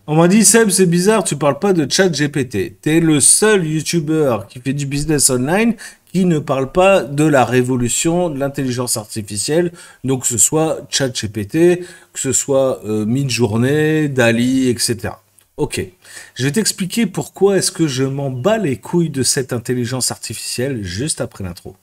On m'a dit, Seb, c'est bizarre, tu parles pas de ChatGPT. T'es le seul YouTuber qui fait du business online qui ne parle pas de la révolution de l'intelligence artificielle. Donc, que ce soit ChatGPT, que ce soit Midjourney, Dali, etc. Ok. Je vais t'expliquer pourquoi est-ce que je m'en bats les couilles de cette intelligence artificielle juste après l'intro.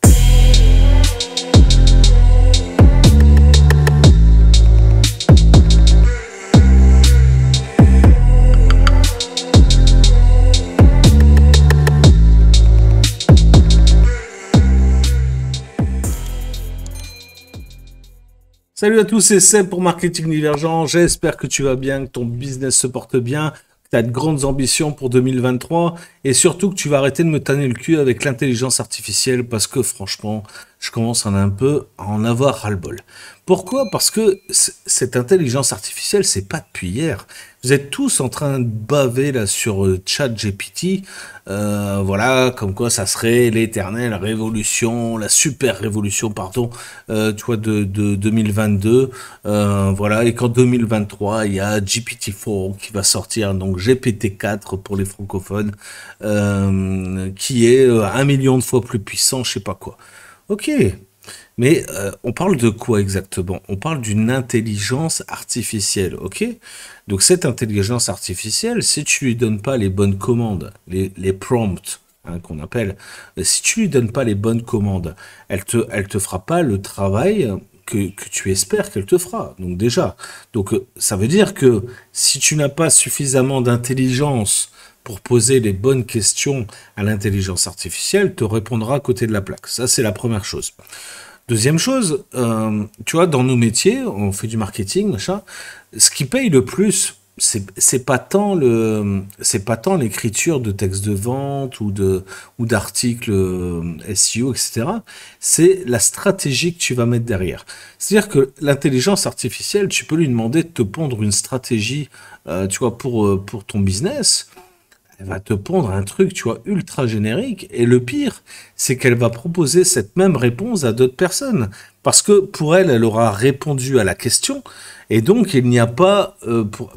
Salut à tous, c'est Seb pour Marketing Divergent. J'espère que tu vas bien, que ton business se porte bien, que tu as de grandes ambitions pour 2023 et surtout que tu vas arrêter de me tanner le cul avec l'intelligence artificielle parce que franchement, je commence à en avoir ras-le-bol. Pourquoi? Parce que cette intelligence artificielle, c'est pas depuis hier. Vous êtes tous en train de baver là sur ChatGPT, voilà, comme quoi ça serait l'éternelle révolution, la super révolution, pardon, tu vois, de 2022, voilà, et qu'en 2023, il y a GPT-4 qui va sortir, donc GPT-4 pour les francophones, qui est 1 million de fois plus puissant, je sais pas quoi. Ok, mais on parle de quoi exactement? On parle d'une intelligence artificielle, ok? Donc cette intelligence artificielle, si tu lui donnes pas les bonnes commandes, les prompts, hein, qu'on appelle, si tu lui donnes pas les bonnes commandes, elle te fera pas le travail que tu espères qu'elle te fera. Donc déjà, donc ça veut dire que si tu n'as pas suffisamment d'intelligence pour poser les bonnes questions à l'intelligence artificielle, te répondra à côté de la plaque. Ça, c'est la première chose. Deuxième chose, tu vois, dans nos métiers, on fait du marketing, machin. Ce qui paye le plus, c'est pas tant l'écriture de textes de vente ou d'articles SEO, etc. C'est la stratégie que tu vas mettre derrière. C'est-à-dire que l'intelligence artificielle, tu peux lui demander de te pondre une stratégie, tu vois, pour ton business. Elle va te pondre un truc, tu vois, ultra générique. Et le pire, c'est qu'elle va proposer cette même réponse à d'autres personnes. Parce que pour elle, elle aura répondu à la question. Et donc, il n'y a pas,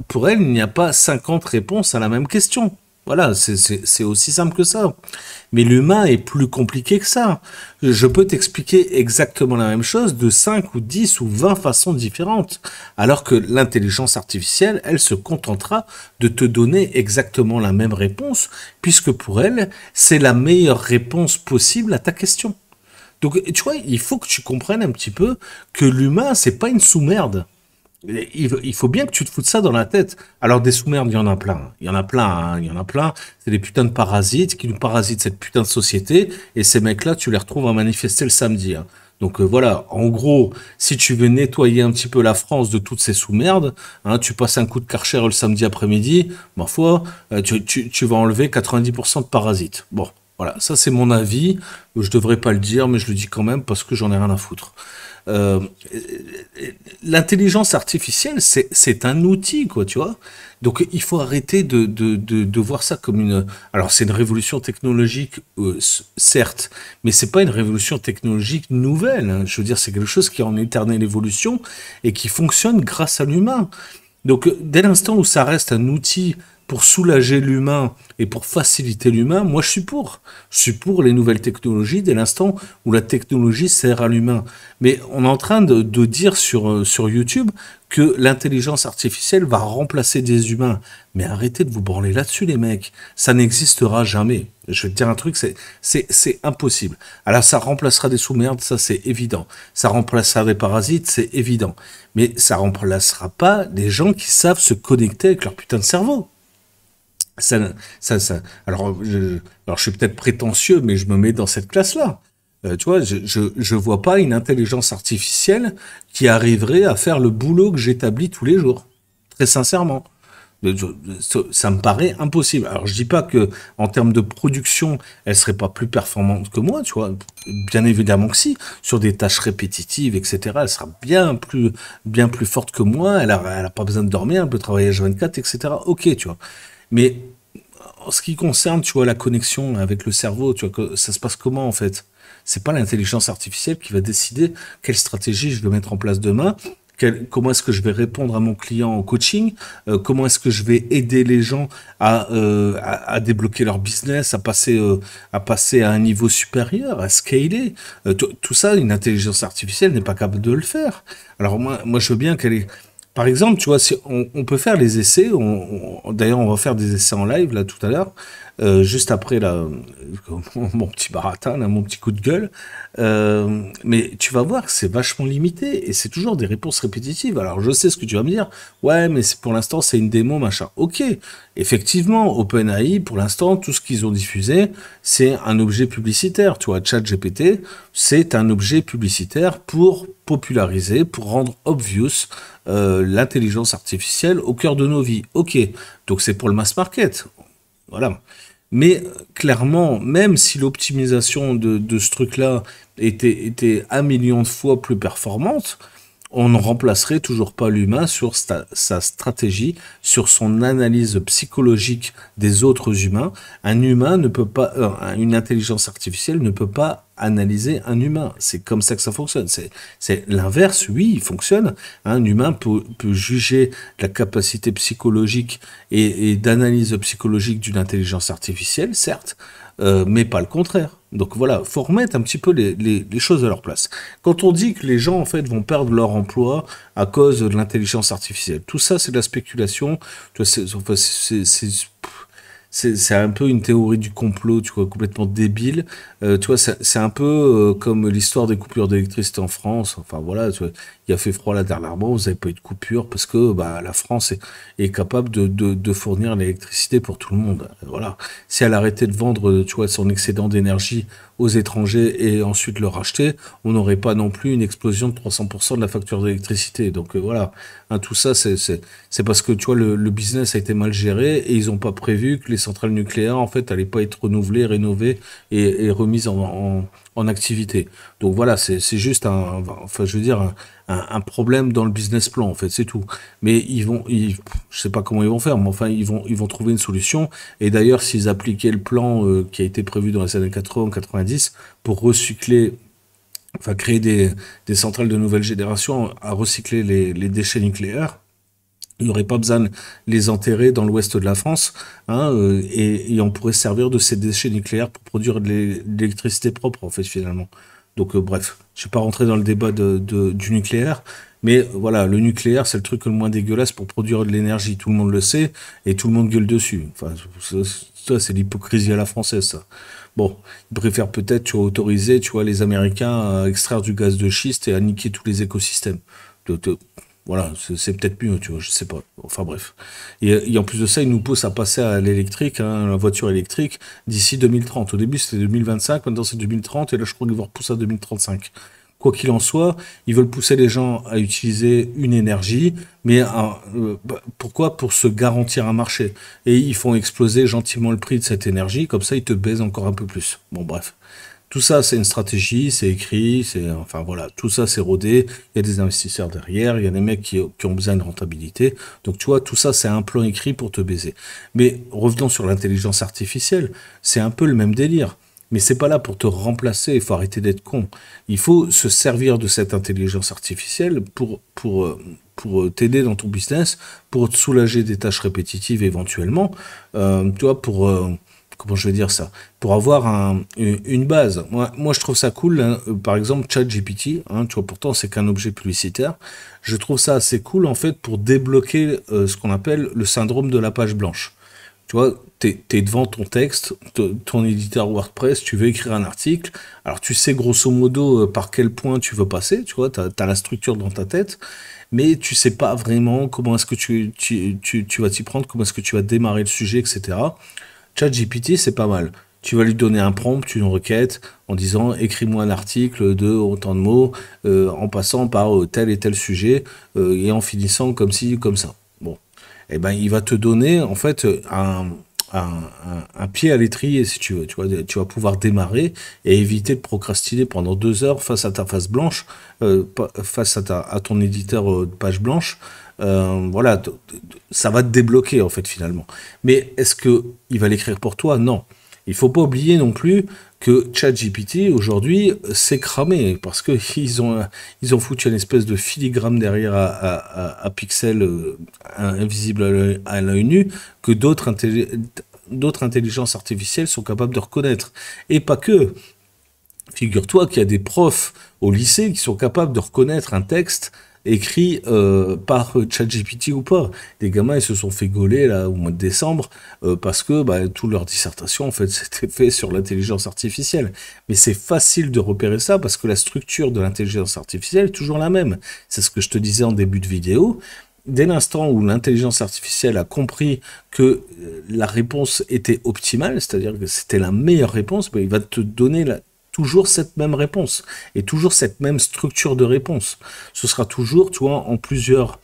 pour elle, il n'y a pas 50 réponses à la même question. Voilà, c'est aussi simple que ça. Mais l'humain est plus compliqué que ça. Je peux t'expliquer exactement la même chose de 5 ou 10 ou 20 façons différentes. Alors que l'intelligence artificielle, elle se contentera de te donner exactement la même réponse, puisque pour elle, c'est la meilleure réponse possible à ta question. Donc, tu vois, il faut que tu comprennes un petit peu que l'humain, c'est pas une sous-merde. Il faut bien que tu te foutes ça dans la tête. Alors des sous-merdes, il y en a plein. Il y en a plein, hein, il y en a plein. C'est des putains de parasites qui nous parasitent cette putain de société. Et ces mecs-là, tu les retrouves à manifester le samedi, hein. Donc voilà, en gros, si tu veux nettoyer un petit peu la France de toutes ces sous-merdes, hein, tu passes un coup de Karcher le samedi après-midi, ma foi, tu vas enlever 90% de parasites. Bon, voilà, ça c'est mon avis. Je devrais pas le dire, mais je le dis quand même parce que j'en ai rien à foutre. Euh, L'intelligence artificielle, c'est un outil, quoi, tu vois. Donc, il faut arrêter de voir ça comme une... Alors, c'est une révolution technologique, certes, mais c'est pas une révolution technologique nouvelle, hein. Je veux dire, c'est quelque chose qui est en éternelle évolution et qui fonctionne grâce à l'humain. Donc, dès l'instant où ça reste un outil pour soulager l'humain et pour faciliter l'humain, moi je suis pour. Je suis pour les nouvelles technologies dès l'instant où la technologie sert à l'humain. Mais on est en train de dire sur YouTube que l'intelligence artificielle va remplacer des humains. Mais arrêtez de vous branler là-dessus, les mecs. Ça n'existera jamais. Je vais te dire un truc, c'est impossible. Alors ça remplacera des sous-merdes, ça c'est évident. Ça remplacera des parasites, c'est évident. Mais ça remplacera pas des gens qui savent se connecter avec leur putain de cerveau. Alors je suis peut-être prétentieux, mais je me mets dans cette classe-là. Tu vois, je vois pas une intelligence artificielle qui arriverait à faire le boulot que j'établis tous les jours. Très sincèrement. Ça me paraît impossible. Alors je dis pas que en termes de production, elle serait pas plus performante que moi, tu vois. Bien évidemment que si, sur des tâches répétitives, etc. Elle sera bien plus forte que moi. Elle a pas besoin de dormir, elle peut travailler H24, etc. Ok, tu vois. Mais en ce qui concerne, tu vois, la connexion avec le cerveau, tu vois, que ça se passe comment en fait? C'est pas l'intelligence artificielle qui va décider quelle stratégie je vais mettre en place demain comment est-ce que je vais répondre à mon client en coaching, comment est-ce que je vais aider les gens à débloquer leur business, à passer à un niveau supérieur, à scaler. Tout ça, une intelligence artificielle n'est pas capable de le faire. Alors moi je veux bien qu'elle ait... Par exemple, tu vois, si on peut faire les essais. D'ailleurs, on va faire des essais en live là tout à l'heure, juste après mon petit baratin, là, mon petit coup de gueule. Mais tu vas voir que c'est vachement limité et c'est toujours des réponses répétitives. Alors, je sais ce que tu vas me dire. Ouais, mais pour l'instant, c'est une démo, machin. Ok, effectivement, OpenAI, pour l'instant, tout ce qu'ils ont diffusé, c'est un objet publicitaire. Tu vois, ChatGPT, c'est un objet publicitaire pour populariser, pour rendre obvious l'intelligence artificielle au cœur de nos vies. Ok, donc c'est pour le mass market. Voilà. Mais clairement, même si l'optimisation de ce truc-là était 1 million de fois plus performante, on ne remplacerait toujours pas l'humain sur sa stratégie, sur son analyse psychologique des autres humains. Un humain ne peut pas, une intelligence artificielle ne peut pas analyser un humain. C'est comme ça que ça fonctionne. C'est l'inverse, oui, il fonctionne. Un humain peut juger la capacité psychologique et d'analyse psychologique d'une intelligence artificielle, certes, mais pas le contraire. Donc voilà, faut remettre un petit peu les choses à leur place. Quand on dit que les gens en fait vont perdre leur emploi à cause de l'intelligence artificielle, tout ça c'est de la spéculation. Tu vois, c'est un peu une théorie du complot, tu vois, complètement débile. Tu vois, c'est un peu comme l'histoire des coupures d'électricité en France. Enfin voilà, tu vois, il a fait froid là dernièrement, vous n'avez pas eu de coupure parce que bah, la France est capable de fournir l'électricité pour tout le monde. Voilà. Si elle arrêtait de vendre, tu vois, son excédent d'énergie aux étrangers et ensuite le racheter, on n'aurait pas non plus une explosion de 300% de la facture d'électricité. Donc voilà, hein, tout ça, c'est parce que tu vois, le business a été mal géré et ils n'ont pas prévu que les centrales nucléaires, en fait, n'allaient pas être renouvelées, rénovées et remises en activité. Donc voilà, c'est juste enfin, je veux dire, un problème dans le business plan, en fait, c'est tout. Mais je sais pas comment ils vont faire, mais enfin, ils vont trouver une solution. Et d'ailleurs, s'ils appliquaient le plan qui a été prévu dans les années 80-90 pour recycler, enfin, créer des centrales de nouvelle génération à recycler les déchets nucléaires, il n'y aurait pas besoin de les enterrer dans l'ouest de la France, hein, et on pourrait servir de ces déchets nucléaires pour produire de l'électricité propre, en fait, finalement. Donc, bref, je ne vais pas rentrer dans le débat du nucléaire, mais voilà, le nucléaire, c'est le truc le moins dégueulasse pour produire de l'énergie. Tout le monde le sait, et tout le monde gueule dessus. Enfin, ça, c'est l'hypocrisie à la française, ça. Bon, ils préfèrent peut-être, tu vois, autoriser, tu vois, les Américains à extraire du gaz de schiste et à niquer tous les écosystèmes. Voilà, c'est peut-être mieux, tu vois, je sais pas. Enfin bref. Et en plus de ça, ils nous poussent à passer à l'électrique, hein, la voiture électrique, d'ici 2030. Au début, c'était 2025, maintenant c'est 2030, et là, je crois qu'ils vont repousser à 2035. Quoi qu'il en soit, ils veulent pousser les gens à utiliser une énergie, mais pourquoi? Pour se garantir un marché. Et ils font exploser gentiment le prix de cette énergie, comme ça, ils te baisent encore un peu plus. Bon, bref. Tout ça, c'est une stratégie, c'est écrit, enfin voilà, tout ça, c'est rodé. Il y a des investisseurs derrière, il y a des mecs qui ont besoin de rentabilité. Donc, tu vois, tout ça, c'est un plan écrit pour te baiser. Mais revenons sur l'intelligence artificielle, c'est un peu le même délire. Mais c'est pas là pour te remplacer, il faut arrêter d'être con. Il faut se servir de cette intelligence artificielle pour t'aider dans ton business, pour te soulager des tâches répétitives éventuellement, tu vois, comment je vais dire ça, pour avoir une base. Moi, je trouve ça cool, hein, par exemple, ChatGPT, hein, tu vois, pourtant, c'est qu'un objet publicitaire. Je trouve ça assez cool, en fait, pour débloquer ce qu'on appelle le syndrome de la page blanche. Tu vois, t'es devant ton texte, ton éditeur WordPress, tu veux écrire un article, alors tu sais grosso modo par quel point tu veux passer, tu vois, t'as la structure dans ta tête, mais tu sais pas vraiment comment est-ce que tu vas t'y prendre, comment est-ce que tu vas démarrer le sujet, etc. ChatGPT, c'est pas mal. Tu vas lui donner un prompt, une requête, en disant écris-moi un article de autant de mots, en passant par tel et tel sujet, et en finissant comme ci, comme ça. Bon, eh ben, il va te donner en fait un pied à l'étrier, si tu veux. Tu vas pouvoir démarrer et éviter de procrastiner pendant 2 heures face à ta face blanche, face à ton éditeur de page blanche. Voilà, ça va te débloquer en fait finalement. Mais est-ce que il va l'écrire pour toi? Non. Il faut pas oublier non plus que ChatGPT, aujourd'hui, c'est cramé, parce que ils ont foutu une espèce de filigrane derrière à pixels invisibles à l'œil nu, que d'autres intelligences artificielles sont capables de reconnaître. Et pas que. Figure-toi qu'il y a des profs au lycée qui sont capables de reconnaître un texte écrit par ChatGPT ou pas. Des gamins, ils se sont fait gauler là au mois de décembre parce que bah, toute leur dissertation en fait c'était fait sur l'intelligence artificielle. Mais c'est facile de repérer ça parce que la structure de l'intelligence artificielle est toujours la même. C'est ce que je te disais en début de vidéo. Dès l'instant où l'intelligence artificielle a compris que la réponse était optimale, c'est-à-dire que c'était la meilleure réponse, ben, il va te donner toujours cette même réponse et toujours cette même structure de réponse. Ce sera toujours, tu vois, en plusieurs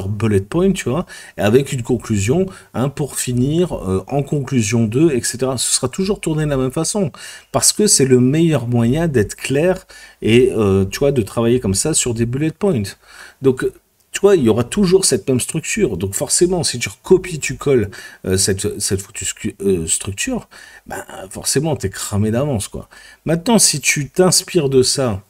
bullet points, tu vois, et avec une conclusion, hein, pour finir, en conclusion 2, etc. Ce sera toujours tourné de la même façon, parce que c'est le meilleur moyen d'être clair et, tu vois, de travailler comme ça sur des bullet points. Donc, tu vois, il y aura toujours cette même structure. Donc forcément, si tu recopies, tu colles cette foutue structure, ben, forcément, t'es cramé d'avance, quoi. Maintenant, si tu t'inspires de ça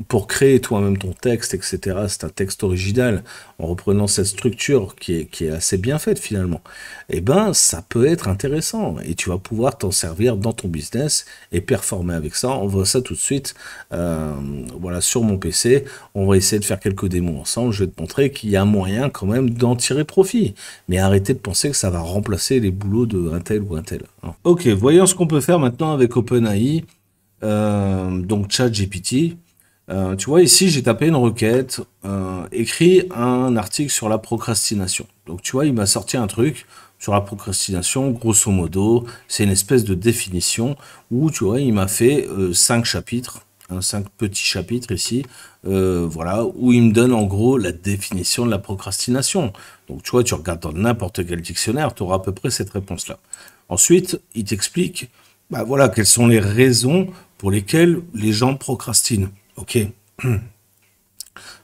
pour créer toi-même ton texte, etc., c'est un texte original, en reprenant cette structure qui est assez bien faite finalement, eh ben, ça peut être intéressant et tu vas pouvoir t'en servir dans ton business et performer avec ça. On voit ça tout de suite, voilà, sur mon PC. On va essayer de faire quelques démos ensemble. Je vais te montrer qu'il y a moyen quand même d'en tirer profit. Mais arrêtez de penser que ça va remplacer les boulots de un tel ou un tel. Ok, voyons ce qu'on peut faire maintenant avec OpenAI, donc ChatGPT. Tu vois, ici, j'ai tapé une requête, écrit un article sur la procrastination. Donc, tu vois, il m'a sorti un truc sur la procrastination, grosso modo, c'est une espèce de définition où, tu vois, il m'a fait 5 chapitres, 5 petits chapitres ici, voilà, où il me donne en gros la définition de la procrastination. Donc, tu vois, tu regardes dans n'importe quel dictionnaire, tu auras à peu près cette réponse-là. Ensuite, il t'explique, bah voilà, quelles sont les raisons pour lesquelles les gens procrastinent. Ok,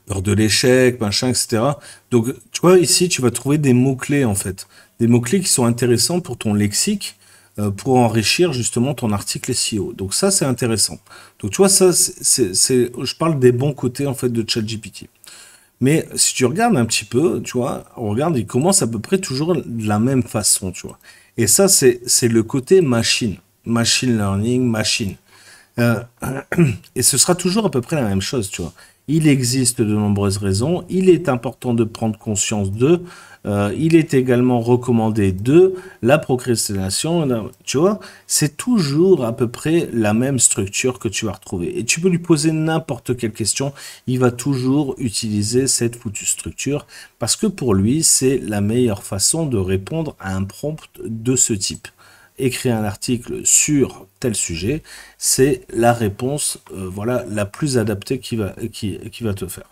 peur de l'échec, machin, etc. Donc, tu vois, ici, tu vas trouver des mots-clés, en fait. Des mots-clés qui sont intéressants pour ton lexique, pour enrichir, justement, ton article SEO. Donc, ça, c'est intéressant. Donc, tu vois, ça, je parle des bons côtés, en fait, de ChatGPT. Mais si tu regardes un petit peu, tu vois, on regarde, il commence à peu près toujours de la même façon, tu vois. Et ça, c'est le côté machine. Machine learning, machine. Euh, et ce sera toujours à peu près la même chose, tu vois. Il existe de nombreuses raisons. Il est important de prendre conscience d'eux. Il est également recommandé de la procrastination. Tu vois, c'est toujours à peu près la même structure que tu vas retrouver. Et tu peux lui poser n'importe quelle question. Il va toujours utiliser cette foutue structure parce que pour lui, c'est la meilleure façon de répondre à un prompt de ce type. Écrire un article sur tel sujet, c'est la réponse voilà, la plus adaptée qui va te faire.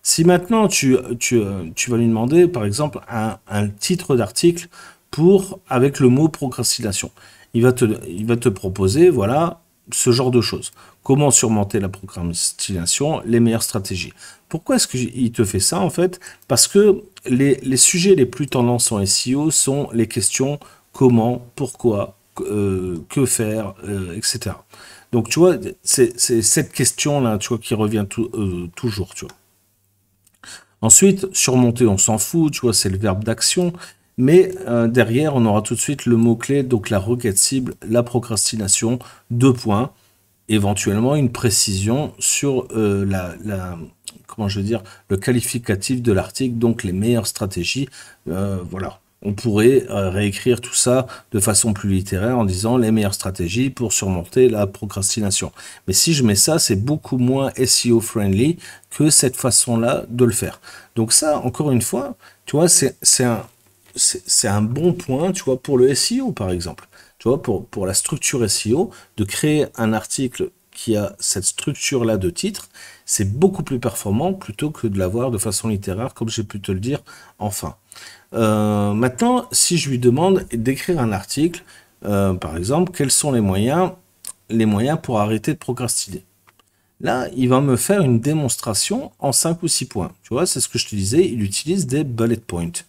Si maintenant tu vas lui demander, par exemple, un titre d'article avec le mot procrastination, il va te proposer, voilà, ce genre de choses. Comment surmonter la procrastination, les meilleures stratégies. Pourquoi est-ce qu'il te fait ça, en fait? Parce que les sujets les plus tendances en SEO sont les questions comment, pourquoi, que faire, etc. Donc, tu vois, c'est cette question-là, tu vois, qui revient toujours, tu vois. Ensuite, surmonter, on s'en fout, tu vois, c'est le verbe d'action. Mais derrière, on aura tout de suite le mot-clé, donc la requête cible, la procrastination, 2 points, éventuellement une précision sur comment je veux dire, le qualificatif de l'article, donc les meilleures stratégies, voilà. On pourrait réécrire tout ça de façon plus littéraire en disant les meilleures stratégies pour surmonter la procrastination. Mais si je mets ça, c'est beaucoup moins SEO friendly que cette façon-là de le faire. Donc ça, encore une fois, tu vois, c'est un bon point, tu vois, pour le SEO par exemple. Tu vois, pour la structure SEO, de créer un article qui a cette structure-là de titre, c'est beaucoup plus performant plutôt que de l'avoir de façon littéraire, comme j'ai pu te le dire en fin. Maintenant, si je lui demande d'écrire un article, par exemple, quels sont les moyens pour arrêter de procrastiner? Là, il va me faire une démonstration en 5 ou 6 points. Tu vois, c'est ce que je te disais, il utilise des bullet points.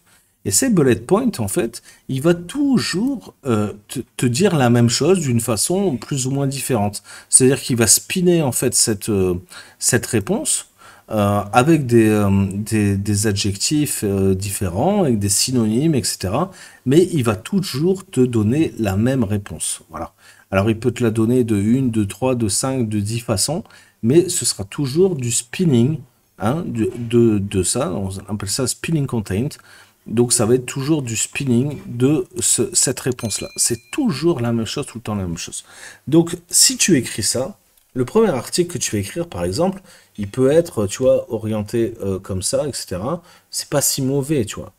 Et ces bullet points, en fait, il va toujours te dire la même chose d'une façon plus ou moins différente. C'est-à-dire qu'il va spinner, en fait, cette réponse avec des adjectifs différents, avec des synonymes, etc. Mais il va toujours te donner la même réponse. Voilà. Alors, il peut te la donner de une, de trois, de cinq, de 10 façons, mais ce sera toujours du spinning, hein, de ça. On appelle ça spinning content. Donc, ça va être toujours du spinning de cette réponse-là. C'est toujours la même chose, tout le temps la même chose. Donc, si tu écris ça, le premier article que tu vas écrire, par exemple, il peut être, tu vois, orienté comme ça, etc. C'est pas si mauvais, tu vois.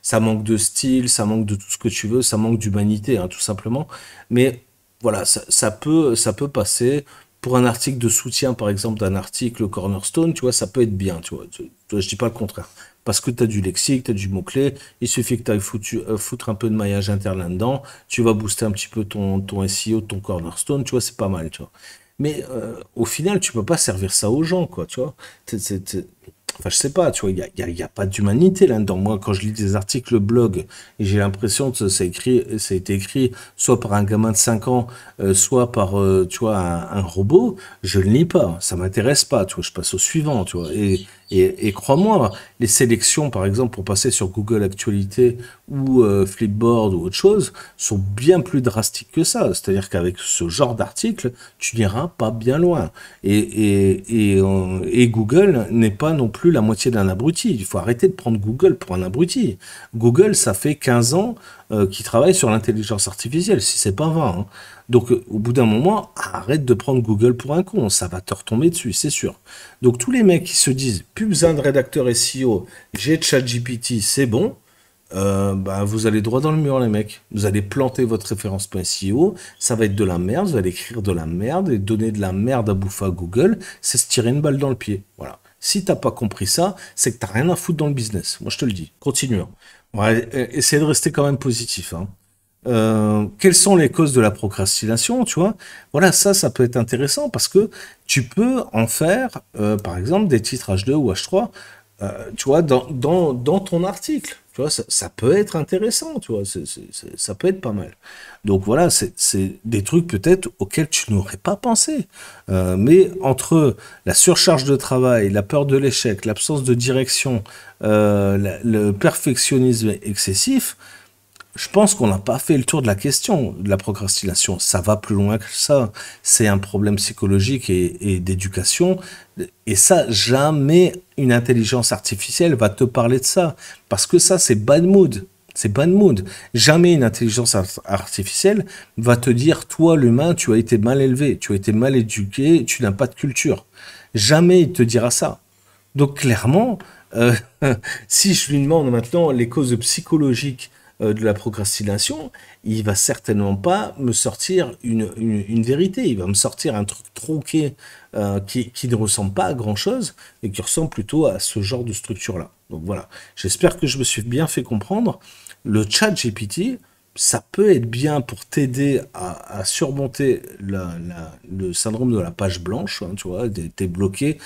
Ça manque de style, ça manque de tout ce que tu veux, ça manque d'humanité, hein, tout simplement. Mais voilà, ça peut passer. Pour un article de soutien, par exemple, d'un article Cornerstone, tu vois, ça peut être bien, tu vois. Je dis pas le contraire. Parce que tu as du lexique, tu as du mot-clé, il suffit que tu ailles foutre un peu de maillage interne là-dedans, tu vas booster un petit peu ton SEO, ton Cornerstone, tu vois, c'est pas mal, tu vois. Mais au final, tu peux pas servir ça aux gens, quoi, tu vois. Enfin, je sais pas, tu vois, y a pas d'humanité là-dedans. Moi, quand je lis des articles blog, et j'ai l'impression que ça a été écrit soit par un gamin de 5 ans, soit par, tu vois, un robot, je ne lis pas. Ça m'intéresse pas, tu vois, je passe au suivant, tu vois. Et crois-moi, les sélections, par exemple, pour passer sur Google Actualité ou Flipboard ou autre chose, sont bien plus drastiques que ça. C'est-à-dire qu'avec ce genre d'article, tu n'iras pas bien loin. Et Google n'est pas non plus la moitié d'un abruti. Il faut arrêter de prendre Google pour un abruti. Google, ça fait 15 ans qu'il travaille sur l'intelligence artificielle, si c'est pas 20. Hein. Donc, au bout d'un moment, arrête de prendre Google pour un con. Ça va te retomber dessus, c'est sûr. Donc, tous les mecs qui se disent, plus besoin de rédacteur SEO, j'ai ChatGPT, c'est bon. Bah, vous allez droit dans le mur, les mecs. Vous allez planter votre référence.seo, ça va être de la merde, vous allez écrire de la merde et donner de la merde à bouffer à Google, c'est se tirer une balle dans le pied. Voilà. Si t'as pas compris ça, c'est que t'as rien à foutre dans le business. Moi, je te le dis. Continuons. On va essayer de rester quand même positif. Hein. Quelles sont les causes de la procrastination, tu vois? Voilà, ça peut être intéressant parce que tu peux en faire, par exemple, des titres H2 ou H3, tu vois, dans ton article. Tu vois, ça peut être intéressant, tu vois, ça peut être pas mal. Donc voilà, c'est des trucs peut-être auxquels tu n'aurais pas pensé. Mais entre la surcharge de travail, la peur de l'échec, l'absence de direction, le perfectionnisme excessif, je pense qu'on n'a pas fait le tour de la question de la procrastination. Ça va plus loin que ça. C'est un problème psychologique et d'éducation. Et ça, jamais une intelligence artificielle va te parler de ça. Parce que ça, c'est bad mood. C'est bad mood. Jamais une intelligence artificielle va te dire, toi, l'humain, tu as été mal élevé, tu as été mal éduqué, tu n'as pas de culture. Jamais il te dira ça. Donc clairement, euh, si je lui demande maintenant les causes psychologiques de la procrastination, il va certainement pas me sortir une vérité. Il va me sortir un truc tronqué qui ne ressemble pas à grand-chose et qui ressemble plutôt à ce genre de structure-là. Donc voilà, j'espère que je me suis bien fait comprendre. Le chat GPT, ça peut être bien pour t'aider à surmonter le syndrome de la page blanche, hein, tu vois, t'es bloqué,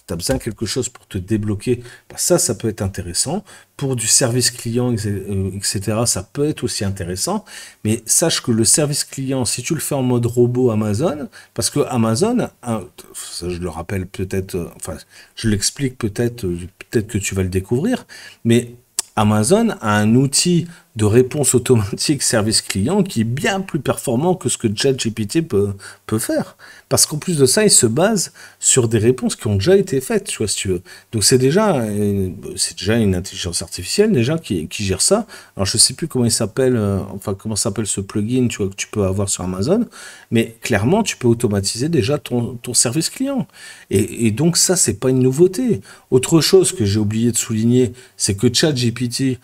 t'as besoin de quelque chose pour te débloquer, bah ça peut être intéressant. Pour du service client, etc., ça peut être aussi intéressant, mais sache que le service client, si tu le fais en mode robot Amazon, parce que Amazon, hein, ça je le rappelle peut-être, enfin, je l'explique peut-être que tu vas le découvrir, mais Amazon a un outil de réponse automatique service client qui est bien plus performant que ce que ChatGPT peut faire. Parce qu'en plus de ça, il se base sur des réponses qui ont déjà été faites, tu vois, si tu veux. Donc c'est déjà une intelligence artificielle déjà qui gère ça. Alors je sais plus comment il s'appelle, enfin comment s'appelle ce plugin, tu vois, que tu peux avoir sur Amazon, mais clairement tu peux automatiser déjà ton service client. Et donc ça, c'est pas une nouveauté. Autre chose que j'ai oublié de souligner, c'est que ChatGPT,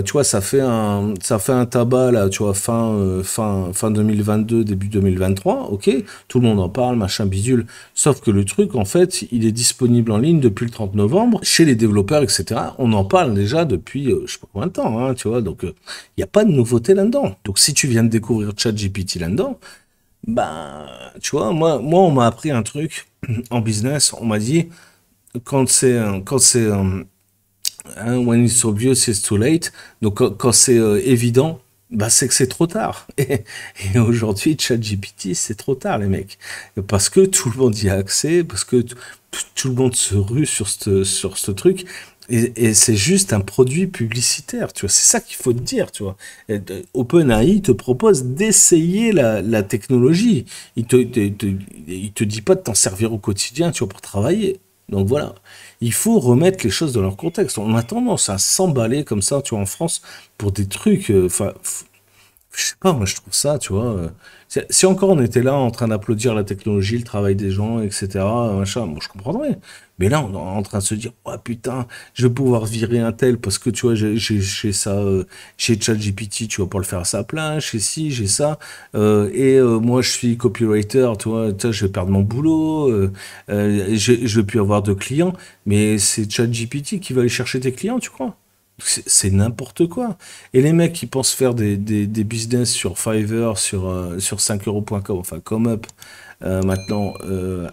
tu vois, ça fait un tabac là, tu vois, fin 2022, début 2023, ok, tout le monde en parle, machin bidule, sauf que le truc, en fait, il est disponible en ligne depuis le 30 novembre, chez les développeurs, etc. On en parle déjà depuis, je sais pas combien de temps, hein, tu vois, donc il n'y a pas de nouveauté là-dedans. Donc si tu viens de découvrir ChatGPT là-dedans, bah, tu vois, moi on m'a appris un truc en business, on m'a dit, quand c'est Hein, when it's obvious, it's too late. Donc quand c'est évident, bah c'est que c'est trop tard. Et aujourd'hui, ChatGPT, c'est trop tard, les mecs. Parce que tout le monde y a accès, parce que tout le monde se rue sur ce truc. Et c'est juste un produit publicitaire, tu vois. C'est ça qu'il faut te dire, tu vois. OpenAI te propose d'essayer la technologie. Il te dit pas de t'en servir au quotidien, tu vois, pour travailler. Donc voilà, il faut remettre les choses dans leur contexte. On a tendance à s'emballer comme ça, tu vois, en France, pour des trucs. Enfin, je sais pas, moi je trouve ça, tu vois. Si encore on était là en train d'applaudir la technologie, le travail des gens, etc., machin, moi je comprendrais. Mais là, on est en train de se dire, oh putain, je vais pouvoir virer un tel parce que tu vois, j'ai ça, chez ChatGPT, tu vas pas le faire à sa place, chez ci, j'ai ça. Moi je suis copywriter, tu vois, je vais perdre mon boulot, je vais plus avoir de clients. Mais c'est ChatGPT qui va aller chercher tes clients, tu crois? C'est n'importe quoi. Et les mecs qui pensent faire des business sur Fiverr, sur 5euros.com, enfin ComeUp, maintenant,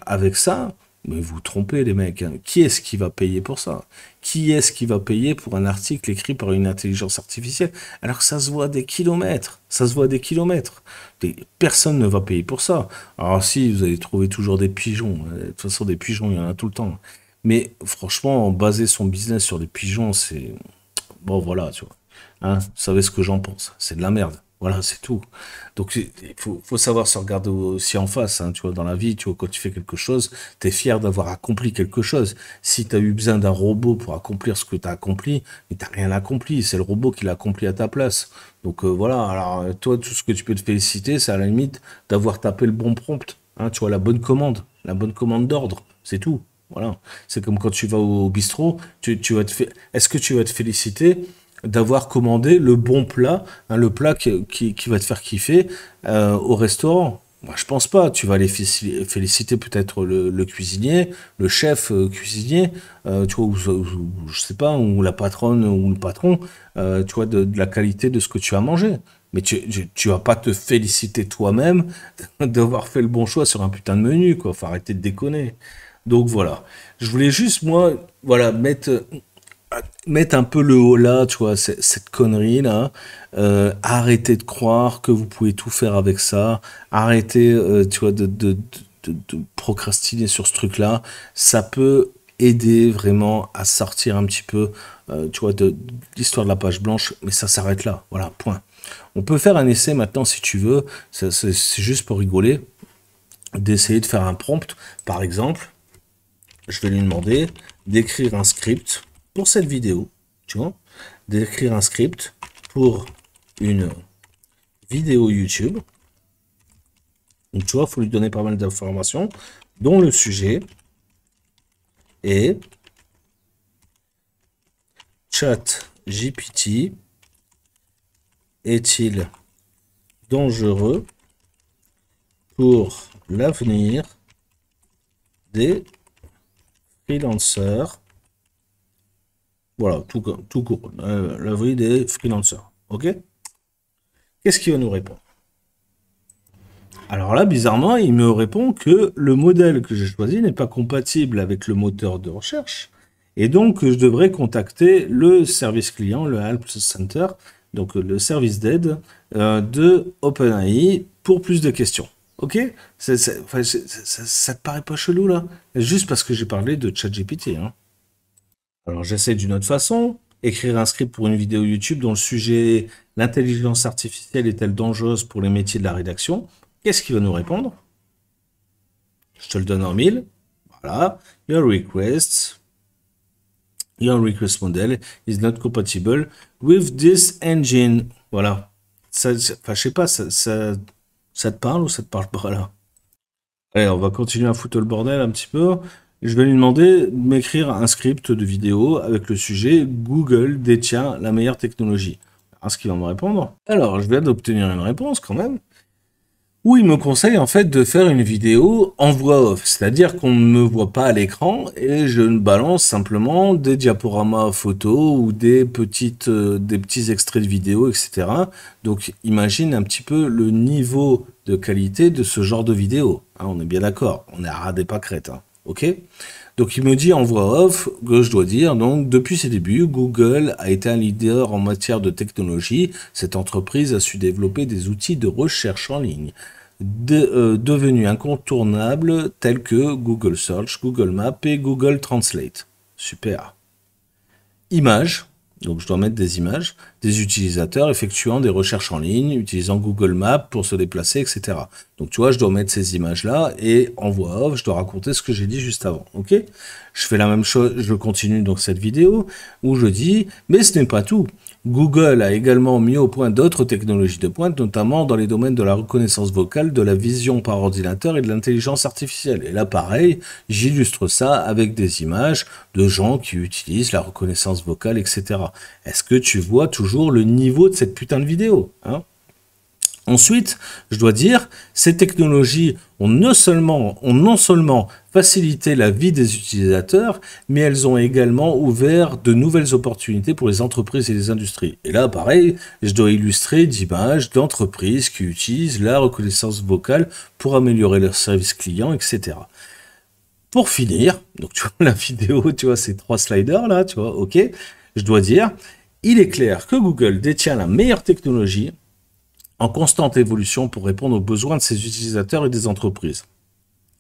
avec ça, mais vous trompez les mecs, hein. Qui est-ce qui va payer pour ça? Qui est-ce qui va payer pour un article écrit par une intelligence artificielle? Alors que ça se voit des kilomètres. Ça se voit des kilomètres. Personne ne va payer pour ça. Alors si, vous allez trouver toujours des pigeons. De toute façon, des pigeons, il y en a tout le temps. Mais franchement, baser son business sur des pigeons, c'est... Bon, voilà, tu vois. Hein, vous savez ce que j'en pense. C'est de la merde. Voilà, c'est tout. Donc, faut savoir se regarder aussi en face, hein, tu vois, dans la vie, tu vois, quand tu fais quelque chose, t'es fier d'avoir accompli quelque chose. Si t'as eu besoin d'un robot pour accomplir ce que t'as accompli, mais t'as rien accompli, c'est le robot qui l'a accompli à ta place. Donc, voilà, alors, toi, tout ce que tu peux te féliciter, c'est à la limite d'avoir tapé le bon prompt, hein, tu vois, la bonne commande d'ordre, c'est tout. Voilà. C'est comme quand tu vas au bistrot, est-ce que tu vas te féliciter d'avoir commandé le bon plat, hein, le plat qui va te faire kiffer au restaurant? Moi, je pense pas. Tu vas aller féliciter peut-être le cuisinier, le chef cuisinier, tu vois, je sais pas, ou la patronne ou le patron, tu vois, de la qualité de ce que tu as mangé. Mais tu vas pas te féliciter toi-même d'avoir fait le bon choix sur un putain de menu, quoi. Faut arrêter de déconner. Donc voilà. Je voulais juste, moi, voilà, mettre un peu le haut là, tu vois, cette connerie là. Arrêtez de croire que vous pouvez tout faire avec ça. Arrêtez, tu vois, de procrastiner sur ce truc-là. Ça peut aider vraiment à sortir un petit peu, tu vois, de l'histoire de la page blanche, mais ça s'arrête là. Voilà, point. On peut faire un essai maintenant si tu veux. C'est juste pour rigoler, d'essayer de faire un prompt, par exemple. Je vais lui demander d'écrire un script pour cette vidéo, tu vois, d'écrire un script pour une vidéo YouTube. Donc, tu vois, il faut lui donner pas mal d'informations, dont le sujet est ChatGPT est-il dangereux pour l'avenir des freelancers? Voilà, tout court. La vie des freelancers. OK? Qu'est-ce qu'il va nous répondre? Alors là, bizarrement, il me répond que le modèle que j'ai choisi n'est pas compatible avec le moteur de recherche et donc je devrais contacter le service client, le Help Center, donc le service d'aide de OpenAI pour plus de questions. OK? Enfin, ça te paraît pas chelou là? Juste parce que j'ai parlé de ChatGPT, hein. Alors j'essaie d'une autre façon, écrire un script pour une vidéo YouTube dont le sujet est l'intelligence artificielle est-elle dangereuse pour les métiers de la rédaction? Qu'est-ce qu'il va nous répondre? Je te le donne en mille. Voilà. Your request model is not compatible with this engine. Voilà. Enfin, je sais pas, ça te parle ou ça te parle pas là? Allez, on va continuer à foutre le bordel un petit peu. Je vais lui demander de m'écrire un script de vidéo avec le sujet Google détient la meilleure technologie. Alors, ce qu'il va me répondre. Alors, je viens d'obtenir une réponse quand même, où il me conseille en fait de faire une vidéo en voix off, c'est-à-dire qu'on ne me voit pas à l'écran et je ne balance simplement des diaporamas photos ou des petits extraits de vidéo, etc. Donc imagine un petit peu le niveau de qualité de ce genre de vidéo, hein, on est bien d'accord, on est à ras des pâquerettes, hein, ok? Donc il me dit en voix off que je dois dire, donc depuis ses débuts, Google a été un leader en matière de technologie. Cette entreprise a su développer des outils de recherche en ligne devenus incontournables tels que Google Search, Google Maps et Google Translate. Super. Images. Donc je dois mettre des images des utilisateurs effectuant des recherches en ligne, utilisant Google Maps pour se déplacer, etc. Donc tu vois, je dois mettre ces images-là et en voix off, je dois raconter ce que j'ai dit juste avant. Ok? Je fais la même chose, je continue donc cette vidéo où je dis, mais ce n'est pas tout. Google a également mis au point d'autres technologies de pointe, notamment dans les domaines de la reconnaissance vocale, de la vision par ordinateur et de l'intelligence artificielle. Et là, pareil, j'illustre ça avec des images de gens qui utilisent la reconnaissance vocale, etc. Est-ce que tu vois toujours le niveau de cette putain de vidéo, hein? Ensuite, je dois dire, ces technologies ont non seulement facilité la vie des utilisateurs, mais elles ont également ouvert de nouvelles opportunités pour les entreprises et les industries. Et là, pareil, je dois illustrer d'images d'entreprises qui utilisent la reconnaissance vocale pour améliorer leur service client, etc. Pour finir, donc tu vois la vidéo, tu vois ces 3 sliders là, tu vois, ok, je dois dire, il est clair que Google détient la meilleure technologie en constante évolution pour répondre aux besoins de ses utilisateurs et des entreprises.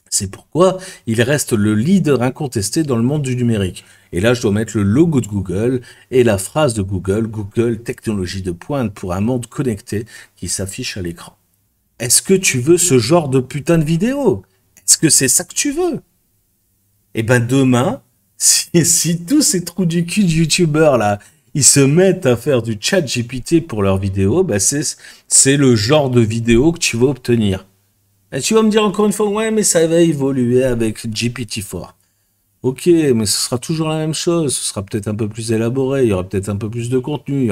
C'est pourquoi il reste le leader incontesté dans le monde du numérique. Et là, je dois mettre le logo de Google et la phrase de Google, Google, technologie de pointe pour un monde connecté qui s'affiche à l'écran. Est-ce que tu veux ce genre de putain de vidéo? Est-ce que c'est ça que tu veux? Eh ben demain, si tous ces trous du cul de youtubeurs là, ils se mettent à faire du chat GPT pour leurs vidéos, ben c'est le genre de vidéo que tu vas obtenir. Et tu vas me dire encore une fois, ouais, mais ça va évoluer avec GPT-4. Ok, mais ce sera toujours la même chose. Ce sera peut-être un peu plus élaboré, il y aura peut-être un peu plus de contenu,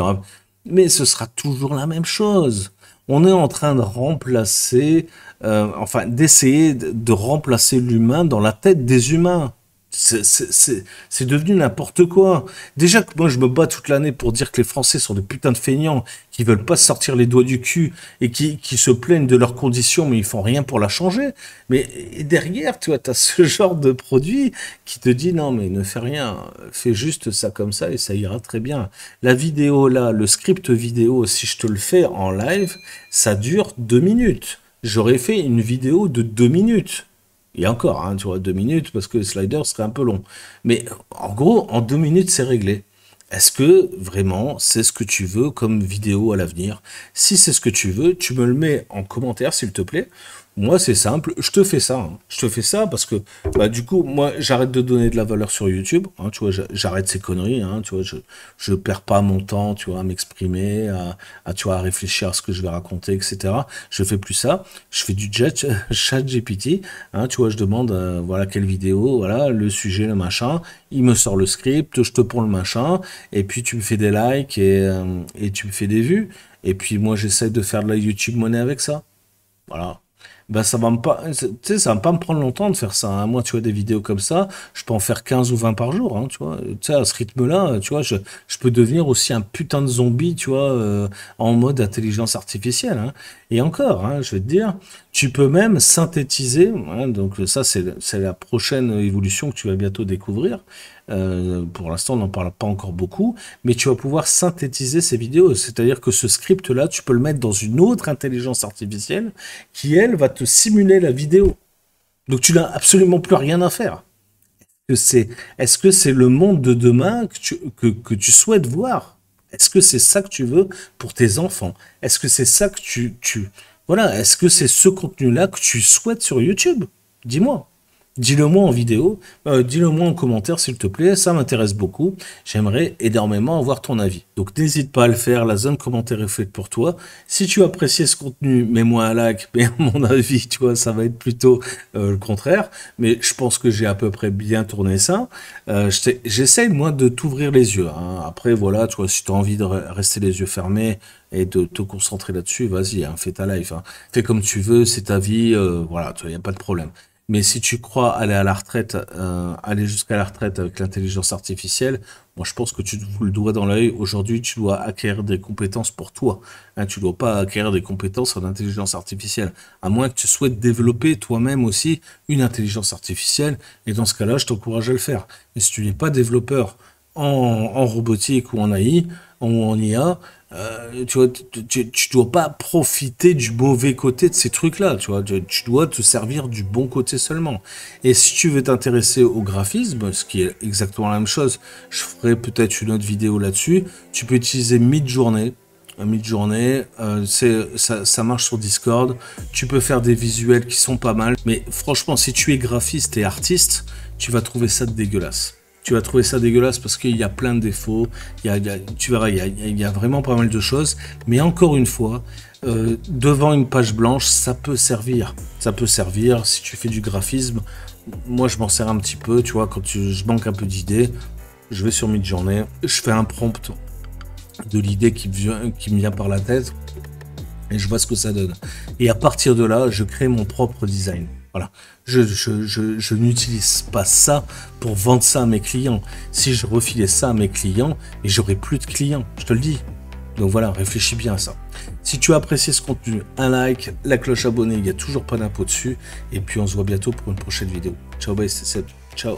mais ce sera toujours la même chose. On est en train de remplacer, d'essayer de remplacer l'humain dans la tête des humains. C'est devenu n'importe quoi. Déjà que moi je me bats toute l'année pour dire que les Français sont des putains de feignants, qui veulent pas se sortir les doigts du cul et qui se plaignent de leurs conditions mais ils font rien pour la changer. Mais derrière, tu vois, t'as ce genre de produit qui te dit non mais ne fais rien, fais juste ça comme ça et ça ira très bien. La vidéo là, le script vidéo, si je te le fais en live, ça dure 2 minutes. J'aurais fait une vidéo de 2 minutes. Et encore, hein, tu vois, 2 minutes, parce que le slider serait un peu long. Mais en gros, en 2 minutes, c'est réglé. Est-ce que vraiment c'est ce que tu veux comme vidéo à l'avenir? Si c'est ce que tu veux, tu me le mets en commentaire, s'il te plaît. Moi, c'est simple, je te fais ça. Hein. Je te fais ça parce que, bah, du coup, moi, j'arrête de donner de la valeur sur YouTube. Hein, tu vois, j'arrête ces conneries. Hein, tu vois, je perds pas mon temps, tu vois, à m'exprimer, tu vois, à réfléchir à ce que je vais raconter, etc. Je fais plus ça. Je fais du chat GPT. Hein, tu vois, je demande, voilà, quelle vidéo, voilà, le sujet, le machin. Il me sort le script, je te prends le machin, et puis tu me fais des likes et tu me fais des vues. Et puis moi, j'essaie de faire de la YouTube monnaie avec ça. Voilà. Ben ça va me pas, tu sais, ça va pas me prendre longtemps de faire ça. Hein. Moi, tu vois, des vidéos comme ça, je peux en faire 15 ou 20 par jour, hein, tu vois. Tu sais, à ce rythme-là, tu vois, je peux devenir aussi un putain de zombie, tu vois, en mode intelligence artificielle. Hein. Et encore, hein, je vais te dire, tu peux même synthétiser, hein, donc ça, c'est la prochaine évolution que tu vas bientôt découvrir. Pour l'instant, on n'en parle pas encore beaucoup, mais tu vas pouvoir synthétiser ces vidéos. C'est-à-dire que ce script-là, tu peux le mettre dans une autre intelligence artificielle qui, elle, va te simuler la vidéo. Donc tu n'as absolument plus rien à faire. Est-ce que c'est le monde de demain que tu souhaites voir? Est-ce que c'est ça que tu veux pour tes enfants? Est-ce que c'est ça que voilà, est-ce que c'est ce contenu-là que tu souhaites sur YouTube? Dis-moi. Dis-le-moi en vidéo, dis-le-moi en commentaire s'il te plaît, ça m'intéresse beaucoup. J'aimerais énormément avoir ton avis. Donc n'hésite pas à le faire, la zone commentaire est faite pour toi. Si tu apprécies ce contenu, mets-moi un like, mais à mon avis, tu vois, ça va être plutôt le contraire. Mais je pense que j'ai à peu près bien tourné ça. J'essaye, moi, de t'ouvrir les yeux. Hein. Après, voilà, tu vois, si tu as envie de rester les yeux fermés et de te concentrer là-dessus, vas-y, hein, fais ta life. Hein. Fais comme tu veux, c'est ta vie, voilà, tu vois, il n'y a pas de problème. Mais si tu crois aller à la retraite, aller jusqu'à la retraite avec l'intelligence artificielle, moi je pense que tu te fous le doigt dans l'œil. Aujourd'hui, tu dois acquérir des compétences pour toi. Hein, tu dois pas acquérir des compétences en intelligence artificielle. À moins que tu souhaites développer toi-même aussi une intelligence artificielle. Et dans ce cas-là, je t'encourage à le faire. Mais si tu n'es pas développeur en robotique ou en AI ou en IA, tu vois, tu dois pas profiter du mauvais côté de ces trucs-là, tu vois, tu dois te servir du bon côté seulement. Et si tu veux t'intéresser au graphisme, ce qui est exactement la même chose, je ferai peut-être une autre vidéo là-dessus, tu peux utiliser Midjourney. Midjourney, ça marche sur Discord, tu peux faire des visuels qui sont pas mal, mais franchement, si tu es graphiste et artiste, tu vas trouver ça dégueulasse. Tu vas trouver ça dégueulasse parce qu'il y a plein de défauts. Tu verras, il y a vraiment pas mal de choses. Mais encore une fois, devant une page blanche, ça peut servir. Ça peut servir si tu fais du graphisme. Moi, je m'en sers un petit peu. Tu vois, quand je manque un peu d'idées, je vais sur Midjourney, je fais un prompt de l'idée qui me vient par la tête et je vois ce que ça donne. Et à partir de là, je crée mon propre design. Voilà. Je n'utilise pas ça pour vendre ça à mes clients. Si je refilais ça à mes clients, et j'aurais plus de clients, je te le dis. Donc voilà, réfléchis bien à ça. Si tu as apprécié ce contenu, un like, la cloche abonnée, il n'y a toujours pas d'impôt dessus. Et puis on se voit bientôt pour une prochaine vidéo. Ciao, bye, c'est Seb. Ciao.